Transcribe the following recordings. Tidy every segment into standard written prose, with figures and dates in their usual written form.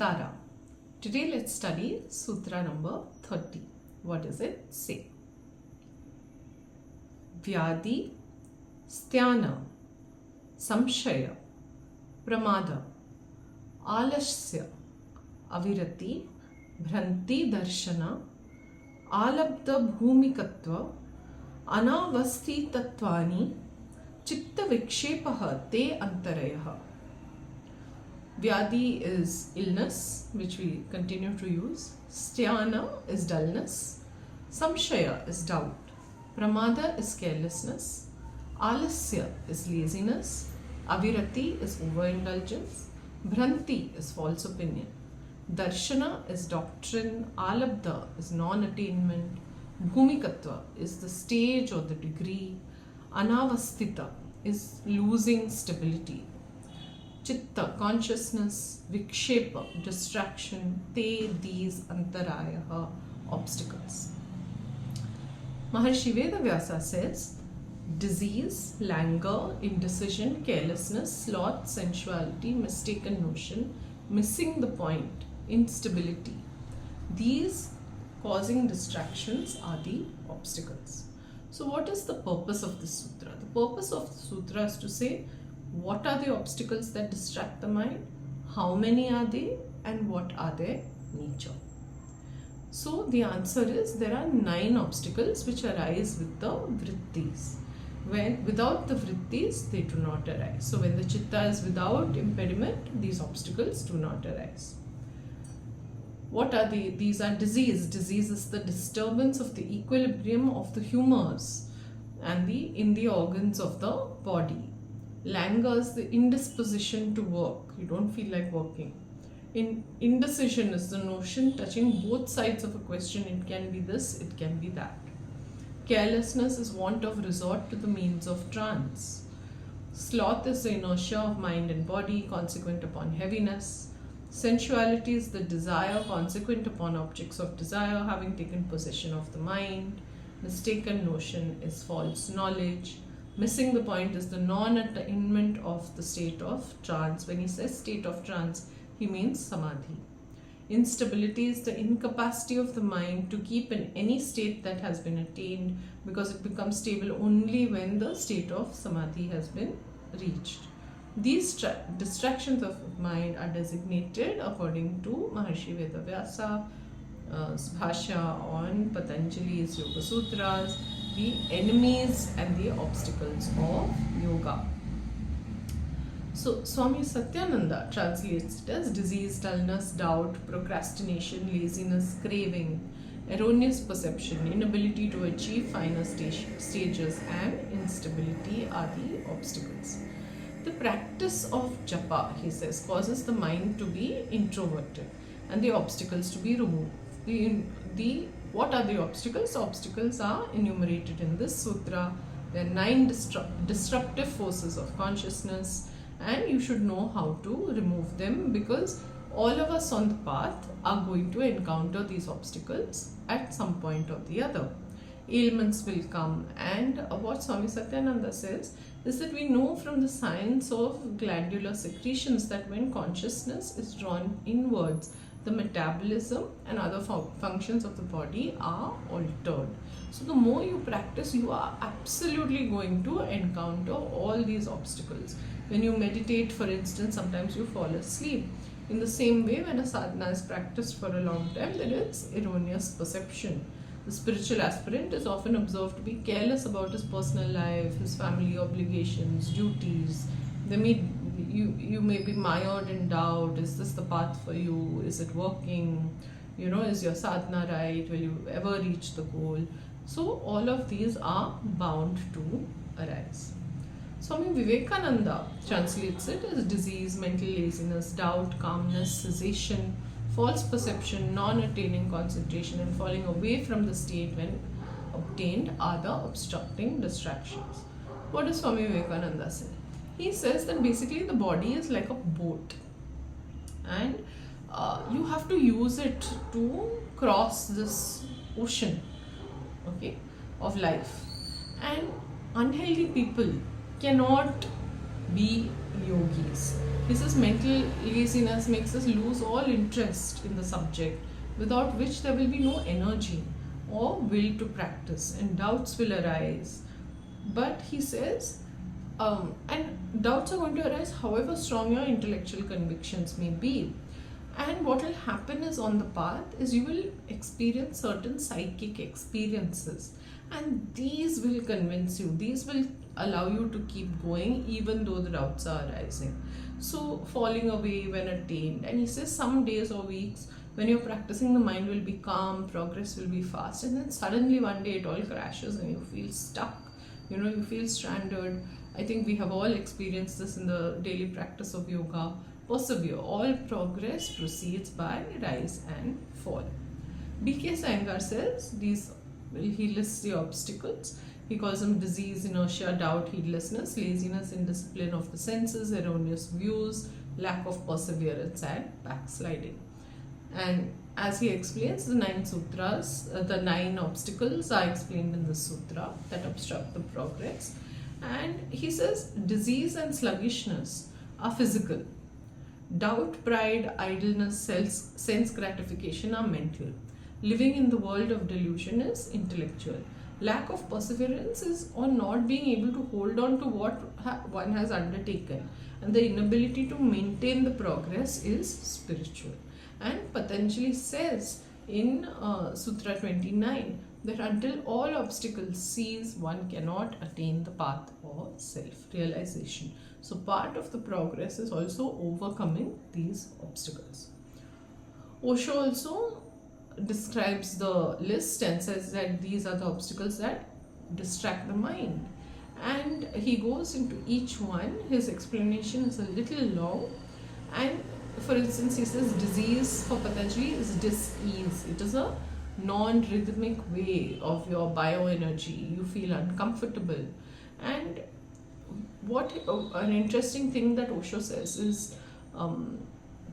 Avtara. Today let's study Sutra number 30. What does it say? Vyadi, Sthana, Samshaya, Pramada, Alasya, Avirati, Bhranti Darshana, Alabdha Bhumikatva, Anavasti Tatvani, citta-vikṣepāḥ te-antarāyāḥ. Vyadi is illness, which we continue to use. Sthana is dullness. Samshaya is doubt. Pramada is carelessness. Alasya is laziness. Avirati is overindulgence. Bhranti is false opinion. Darshana is doctrine. Alabdha is non-attainment. Bhumikatva is the stage or the degree. Anavastita is losing stability. Chitta, consciousness. Vikṣepāḥ, distraction. Te, these, antarāyāḥ, obstacles. Maharishi Vedavyasa says, disease, languor, indecision, carelessness, sloth, sensuality, mistaken notion, missing the point, instability. These causing distractions are the obstacles. So what is the purpose of this sutra? The purpose of the sutra is to say, what are the obstacles that distract the mind, how many are they, and what are their nature. So the answer is there are 9 obstacles which arise with the vrittis. Without the vrittis, they do not arise. So when the chitta is without impediment, these obstacles do not arise. What are these are disease. Disease is the disturbance of the equilibrium of the humors and in the organs of the body. Languor is the indisposition to work. You don't feel like working. Indecision is the notion touching both sides of a question. It can be this, it can be that. Carelessness is want of resort to the means of trance. Sloth is the inertia of mind and body consequent upon heaviness. Sensuality is the desire consequent upon objects of desire having taken possession of the mind. Mistaken notion is false knowledge. Missing the point is the non-attainment of the state of trance. When he says state of trance, he means samadhi. Instability is the incapacity of the mind to keep in any state that has been attained, because it becomes stable only when the state of samadhi has been reached. These distractions of mind are designated according to Maharishi Vedavyasa bhashya on Patanjali's Yogasutras, the enemies and the obstacles of yoga. So Swami Satyananda translates it as disease, dullness, doubt, procrastination, laziness, craving, erroneous perception, inability to achieve finer stages, and instability are the obstacles. The practice of japa, he says, causes the mind to be introverted and the obstacles to be removed. What are the obstacles? Obstacles are enumerated in this sutra. There are 9 disruptive forces of consciousness, and you should know how to remove them, because all of us on the path are going to encounter these obstacles at some point or the other. Ailments will come, and what Swami Satyananda says is that we know from the science of glandular secretions that when consciousness is drawn inwards, the metabolism and other functions of the body are altered. So the more you practice, you are absolutely going to encounter all these obstacles. When you meditate, for instance, sometimes you fall asleep. In the same way, when a sadhana is practiced for a long time, there is erroneous perception. The spiritual aspirant is often observed to be careless about his personal life, his family obligations, duties. You may be mired in doubt. Is this the path for you? Is it working? Is your sadhana right? Will you ever reach the goal? So all of these are bound to arise. Swami Vivekananda translates it as disease, mental laziness, doubt, calmness, cessation, false perception, non-attaining concentration, and falling away from the state when obtained are the obstructing distractions. What does Swami Vivekananda say? He says that basically the body is like a boat, and you have to use it to cross this ocean, of life. And unhealthy people cannot be yogis. He says mental laziness makes us lose all interest in the subject, without which there will be no energy or will to practice, and doubts will arise. But he says, and doubts are going to arise however strong your intellectual convictions may be. And what will happen is, on the path is, you will experience certain psychic experiences, and these will convince you, these will allow you to keep going even though the doubts are arising. So falling away when attained, and he says some days or weeks when you're practicing, the mind will be calm, progress will be fast, and then suddenly one day it all crashes and you feel stuck, you feel stranded. I think we have all experienced this in the daily practice of yoga. Persevere. All progress proceeds by rise and fall. D.K. Iyengar says he lists the obstacles. He calls them disease, inertia, doubt, heedlessness, laziness, indiscipline of the senses, erroneous views, lack of perseverance, and backsliding. And as he explains, the 9 sutras, the 9 obstacles are explained in the sutra that obstruct the progress. And he says disease and sluggishness are physical. Doubt, pride, idleness, sense gratification are mental. Living in the world of delusion is intellectual. Lack of perseverance is on not being able to hold on to what one has undertaken. And the inability to maintain the progress is spiritual. And Patanjali says in Sutra 29 that until all obstacles cease, one cannot attain the path or self-realization. So part of the progress is also overcoming these obstacles. Osho also describes the list and says that these are the obstacles that distract the mind. And he goes into each one. His explanation is a little long. And for instance, he says disease for Patanjali is dis-ease. It is a non-rhythmic way of your bioenergy. You feel uncomfortable. And what an interesting thing that Osho says is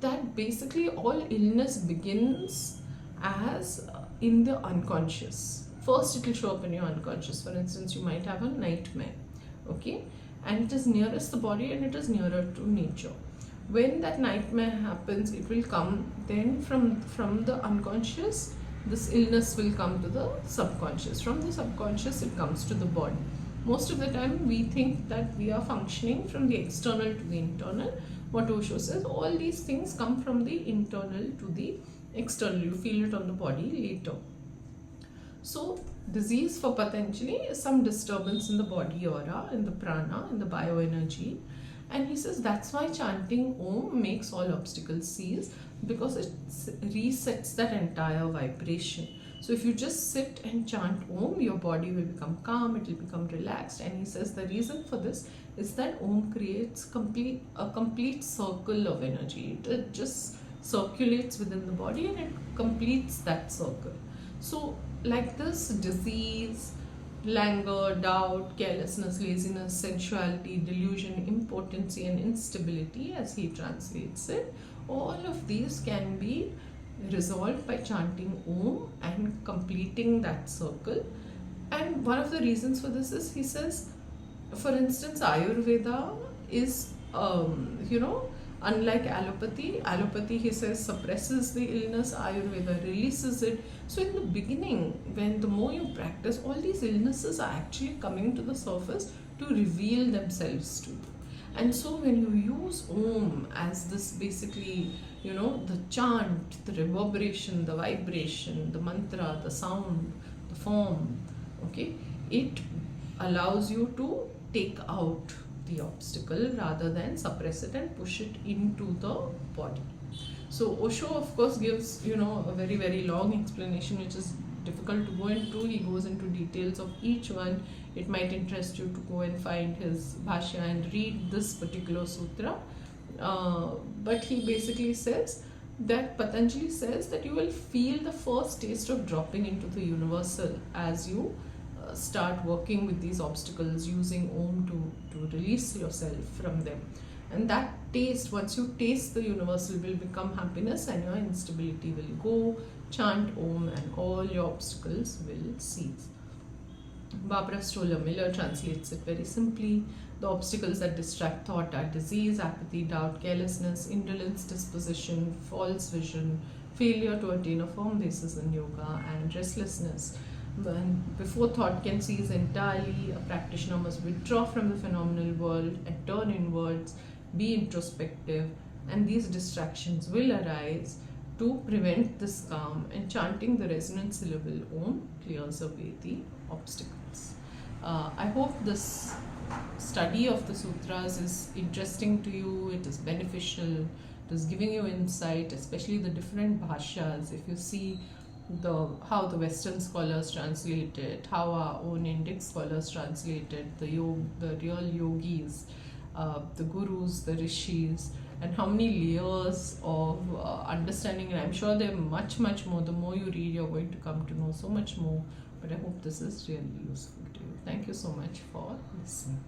that basically all illness begins as in the unconscious. First it will show up in your unconscious. For instance, you might have a nightmare, okay, and it is nearest the body and it is nearer to nature. When that nightmare happens, it will come then from the unconscious. This illness will come to the subconscious. From the subconscious, it comes to the body. Most of the time, we think that we are functioning from the external to the internal. What Osho says, all these things come from the internal to the external. You feel it on the body later. So, disease for Patanjali is some disturbance in the body aura, in the prana, in the bioenergy. And he says that's why chanting Om makes all obstacles cease, because it resets that entire vibration. So if you just sit and chant Om, your body will become calm, it will become relaxed. And he says the reason for this is that Om creates a complete circle of energy. It just circulates within the body and it completes that circle. So like this, disease, languor, doubt, carelessness, laziness, sensuality, delusion, impotency and instability, as he translates it, all of these can be resolved by chanting Om and completing that circle. And one of the reasons for this is, he says, for instance, Ayurveda is, unlike allopathy, he says, suppresses the illness, Ayurveda releases it. So in the beginning, when the more you practice, all these illnesses are actually coming to the surface to reveal themselves to you. And so when you use Om as this basically, the chant, the reverberation, the vibration, the mantra, the sound, the form, okay, it allows you to take out the obstacle rather than suppress it and push it into the body. So Osho of course gives a very, very long explanation which is difficult to go into. He goes into details of each one. It might interest you to go and find his bhashya and read this particular sutra. But he basically says that Patanjali says that you will feel the first taste of dropping into the universal as you start working with these obstacles, using Om to release yourself from them. And that taste, once you taste the universal, will become happiness and your instability will go. Chant Om and all your obstacles will cease. Barbara Stoller Miller translates it very simply. The obstacles that distract thought are disease, apathy, doubt, carelessness, indolence, disposition, false vision, failure to attain a firm basis in yoga, and restlessness. When before thought can cease entirely, a practitioner must withdraw from the phenomenal world and turn inwards, be introspective, and these distractions will arise. To prevent this calm, and chanting the resonant syllable Om clears away the obstacles. I hope this study of the sutras is interesting to you, it is beneficial, it is giving you insight, especially the different bhashyas. If you see how the Western scholars translate it, how our own Indic scholars translate it, the real yogis, the gurus, the rishis, and how many layers of understanding. And I'm sure there are much more. The more you read, you're going to come to know so much more. But I hope this is really useful to you. Thank you so much for listening.